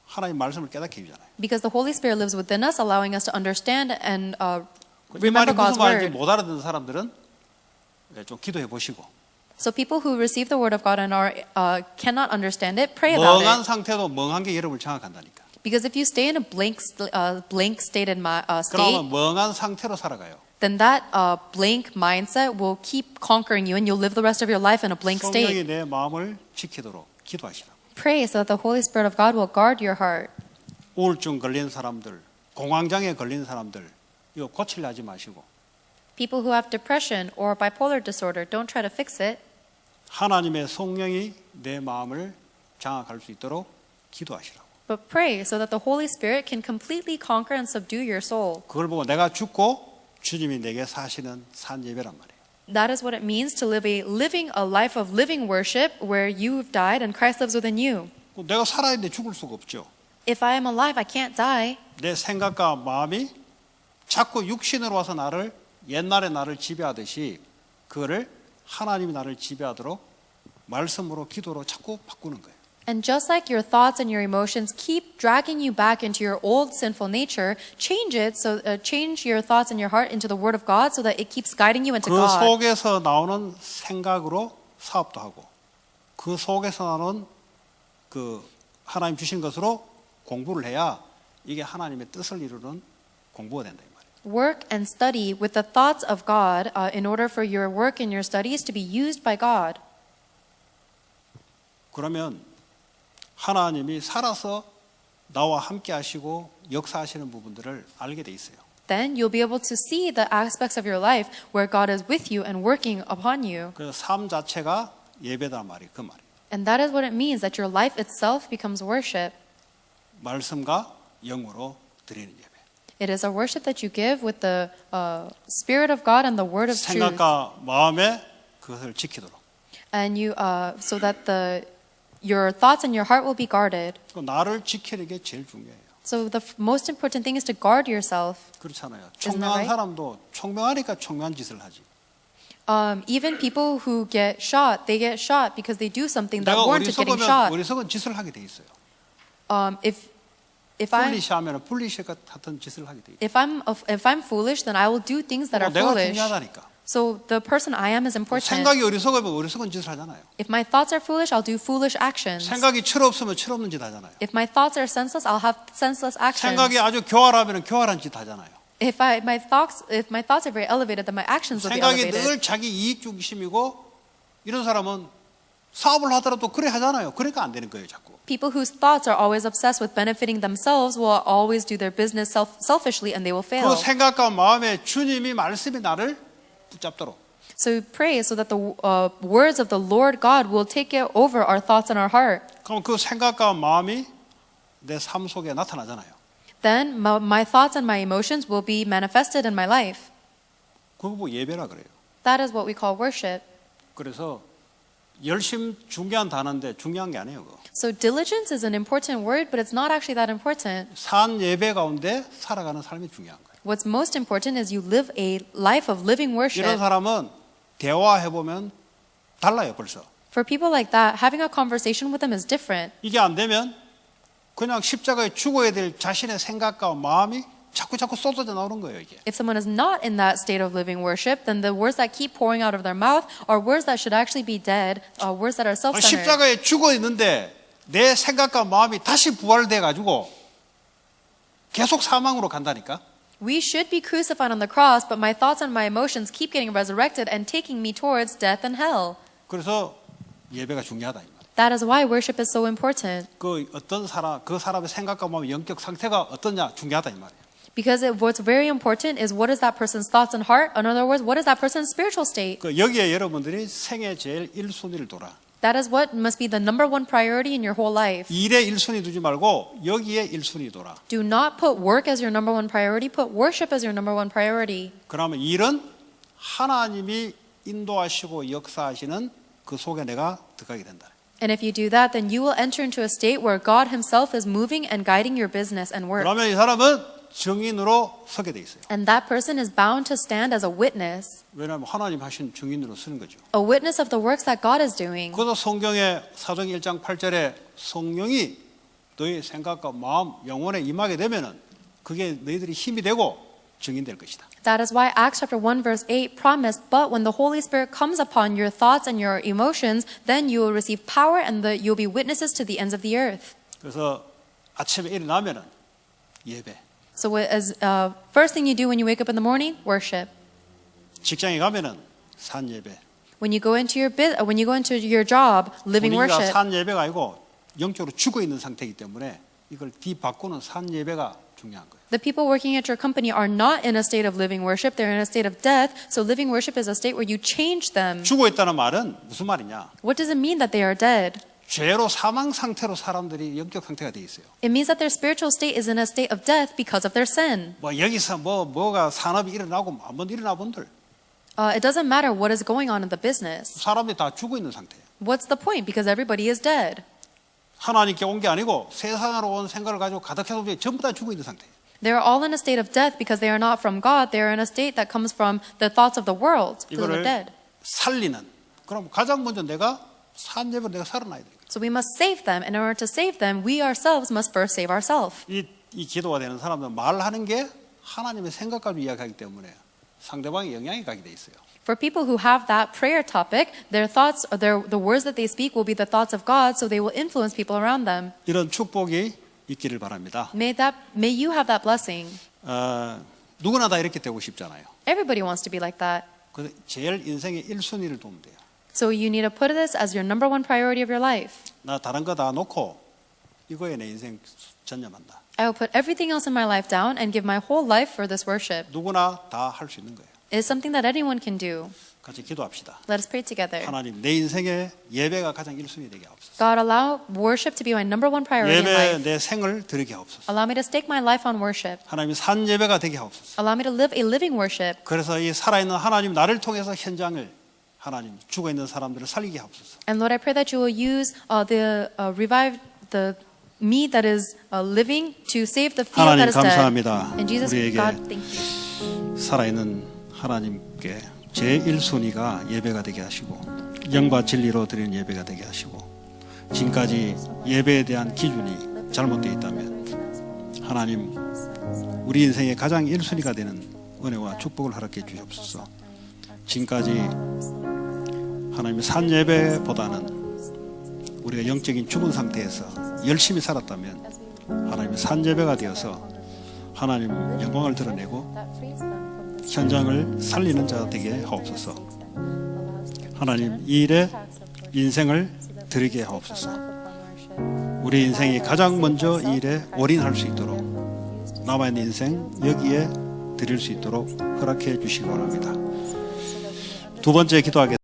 하나님 말씀을 깨닫게 해주잖아요. Because the Holy Spirit lives within us, allowing us to understand and 이 말이 remember 무슨 God's 말인지 Word. 못 알아듣는 사람들은 좀 기도해 보시고 So people who receive the Word of God and cannot understand it, pray about 멍한 it. 상태도 멍한 게 여러분을 장악한다니까. Because if you stay in a blank state 그러면 멍한 상태로 살아가요. then that blank mindset will keep conquering you and you'll live the rest of your life in a blank 성령이 state. 내 마음을 지키도록 기도하시라. Pray so that the Holy Spirit of God will guard your heart. 우울증 걸린 사람들, 공황장애 걸린 사람들 이거 고치려 하지 마시고 People who have depression or bipolar disorder, don't try to fix it. 하나님의 성령이 내 마음을 장악할 수 있도록 기도하시라고. But pray so that the Holy Spirit can completely conquer and subdue your soul. 그걸 보고 내가 죽고 주님이 내게 사시는 산 예배란 말이에요. That is what it means to live a life of living worship where you've died and Christ lives within you. 내가 살아야 되는데 죽을 수가 없죠. If I am alive, I can't die. 내 생각과 마음이 자꾸 육신으로 와서 나를 옛날에 나를 지배하듯이 그거를 하나님이 나를 지배하도록 말씀으로 기도로 자꾸 바꾸는 거예요. And just like your thoughts and your emotions keep dragging you back into your old sinful nature, change your thoughts and your heart into the Word of God so that it keeps guiding you into 그 God. 속에서 나오는 생각으로 사업도 하고 그 속에서 나오는 그 하나님 주신 것으로 공부를 해야 이게 하나님의 뜻을 이루는 공부가 된다 이 말이에요. Work and study with the thoughts of God in order for your work and your studies to be used by God. 그러면 하나님이 살아서 나와 함께 하시고 역사하시는 부분들을 알게 돼 있어요. Then you'll be able to see the aspects of your life where God is with you and working upon you. 그래서 삶 자체가 예배다 말이에요. 그 말이에요. And that is what it means, that your life itself becomes worship. 말씀과 영으로 드리는 예배. It is a worship that you give with the Spirit of God and the Word of truth. 생각과 마음에 그것을 지키도록. And you, so that your thoughts and your heart will be guarded. 나를 지키는 게 제일 중요해요. So the most important thing is to guard yourself. 그렇잖아요. Isn't that 총명한 right? 사람도 총명하니까 총명한 짓을 하지. Even people who get shot, they get shot because they do something that 내가 warranted getting 어리석으면 shot. 어리석은 짓을 하게 돼 있어요. If I'm 풀리시하면 풀리시 같은 짓을 하게 돼 있어요. if I'm foolish, then I will do things that are 내가 foolish. 중요하다니까. So the person I am is important. 생각이 어리석으면 어리석은 짓을 하잖아요. If my thoughts are foolish, I'll do foolish actions. 생각이 철없으면 철없는 짓 하잖아요. If my thoughts are senseless, I'll have senseless actions. 생각이 아주 교활하면 교활한 짓 하잖아요. If my thoughts are very elevated, then my actions will be 생각이 elevated. 늘 자기 이익 중심이고 이런 사람은 사업을 하더라도 그래 하잖아요. 그러니까 안 되는 거예요, 자꾸. People whose thoughts are always obsessed with benefiting themselves will always do their business selfishly and they will fail. 그 생각과 마음에 주님이 말씀이 나를 붙잡도록. So pray so that the words of the Lord God will take over our thoughts and our heart. 그럼 그 생각과 마음이 내 삶 속에 나타나잖아요. Then my thoughts and my emotions will be manifested in my life. 그거 뭐 예배라 그래요. That is what we call worship. 그래서 열심 중요한 단어인데 중요한 게 아니에요. 그거. So diligence is an important word, but it's not actually that important. 산 예배 가운데 살아가는 삶이 중요한 거예요. What's most important is you live a life of living 이런 worship. 사람은 대화해 보면 달라요, 벌써. For people like that, having a conversation with them is different. 이게 안 되면 그냥 십자가에 죽어야 될 자신의 생각과 마음이 자꾸 쏟아져 나오는 거예요, 이게. If someone is not in that state of living worship, then the words that keep pouring out of their mouth are words that should actually be dead, words that are self-centered. 십자가에 죽어 있는데 내 생각과 마음이 다시 부활돼 가지고 계속 사망으로 간다니까. We should be crucified on the cross, but my thoughts and my emotions keep getting resurrected and taking me towards death and hell. 그래서 예배가 중요하다 이 말. That is why worship is so important. 그 어떤 사람 그 사람의 생각과 마음 영적 상태가 어떠냐 중요하다 이 말이에요. Because what's very important is what is that person's thoughts and heart. In other words, what is that person's spiritual state? 그 여기에 여러분들이 생애 제일 1순위를 둬라. That is what must be the number one priority in your whole life. 일에 1순위 두지 말고 여기에 1순위 둬라. Do not put work as your number one priority. Put worship as your number one priority. 그러면 일은 하나님이 인도하시고 역사하시는 그 속에 내가 들어가게 된다. And if you do that, then you will enter into a state where God Himself is moving and guiding your business and work. 그러면 이 사람은 증인으로 서게 돼 있어요. And that person is bound to stand as a witness. 왜냐하면 하나님 하신 증인으로 쓰는 거죠. A witness of the works that God is doing. 그래서 성경의 사도행 1장 8절에 성령이 너희 생각과 마음, 영혼에 임하게 되면은 그게 너희들이 힘이 되고 증인될 것이다. That is why Acts chapter 1 verse 8 promised, but when the Holy Spirit comes upon your thoughts and your emotions, then you will receive power and you'll be witnesses to the ends of the earth. 그래서 아침에 일어나면은 예배. So as first thing you do when you wake up in the morning, worship. 직장에 가면은 산 예배. When you go into your job, living 우리가 worship, 산 예배가 아니고 영적으로 죽어 있는 상태이기 때문에 이걸 뒤바꾸는 산 예배가 중요한 거예요. the people working at your company are not in a state of living worship, they're in a state of death. So living worship is a state where you change them. 죽어 있다는 말은 무슨 말이냐? What does it mean that they are dead? 죄로 사망 상태로 사람들이 영적 상태가 돼 있어요. It means that their spiritual state is in a state of death because of their sin. 뭐 여기서 뭐가 산업이 일어나고 한번 일어나 본들 It doesn't matter what is going on in the business. 사람들이 다 죽어 있는 상태예요. What's the point? Because everybody is dead. 하나님께 온 게 아니고 세상으로 온 생각을 가지고 가득해서 전부 다 죽어 있는 상태예요. They are all in a state of death because they are not from God. They are in a state that comes from the thoughts of the world. Because they're 이거를 dead. 살리는. 그럼 가장 먼저 내가 산 예배로 내가 살아나야 돼. So we must save them. In order to save them, we ourselves must first save ourselves. 이 기도가 되는 사람들은 말하는 게 하나님의 생각까지 이야기하기 때문에 상대방에 영향이 가게 돼 있어요. For people who have that prayer topic, their thoughts, the words that they speak will be the thoughts of God, so they will influence people around them. 이런 축복이 있기를 바랍니다. May you have that blessing. 누구나 다 이렇게 되고 싶잖아요. Everybody wants to be like that. 그래서 제일 인생의 1순위를 두면 돼요. So you need to put this as your number one priority of your life. 나 다른 거 다 놓고 이거에 내 인생 전념한다. I will put everything else in my life down and give my whole life for this worship. 누구나 다 할 수 있는 거예요. It is something that anyone can do. 같이 기도합시다. Let us pray together. 하나님, 내 인생의 예배가 가장 1순위 되게 하옵소서. God, allow worship to be my number one priority in 예배 life. 내 생을 드리게 하옵소서. Allow me to stake my life on worship. 하나님, 산 예배가 되게 하옵소서. Allow me to live a living worship. 그래서 이 살아있는 하나님 나를 통해서 현장을 하나님 죽어 있는 사람들을 살리게 하옵소서. And Lord, I pray that you will use revive the me that is living to save the field 하나님 that is dead. 감사합니다. And Jesus, 우리에게 God, thank you. 살아있는 하나님께 제1순위가 예배가 되게 하시고 영과 진리로 드리는 예배가 되게 하시고 지금까지 예배에 대한 기준이 잘못되어 있다면 하나님 우리 인생의 가장 1순위가 되는 은혜와 축복을 허락해 주옵소서. 지금까지 하나님의 산 예배보다는 우리가 영적인 죽은 상태에서 열심히 살았다면 하나님의 산 예배가 되어서 하나님 영광을 드러내고 현장을 살리는 자가 되게 하옵소서. 하나님 이 일에 인생을 드리게 하옵소서. 우리 인생이 가장 먼저 이 일에 올인할 수 있도록 남아있는 인생 여기에 드릴 수 있도록 허락해 주시기 바랍니다. 두 번째 기도하겠습니다.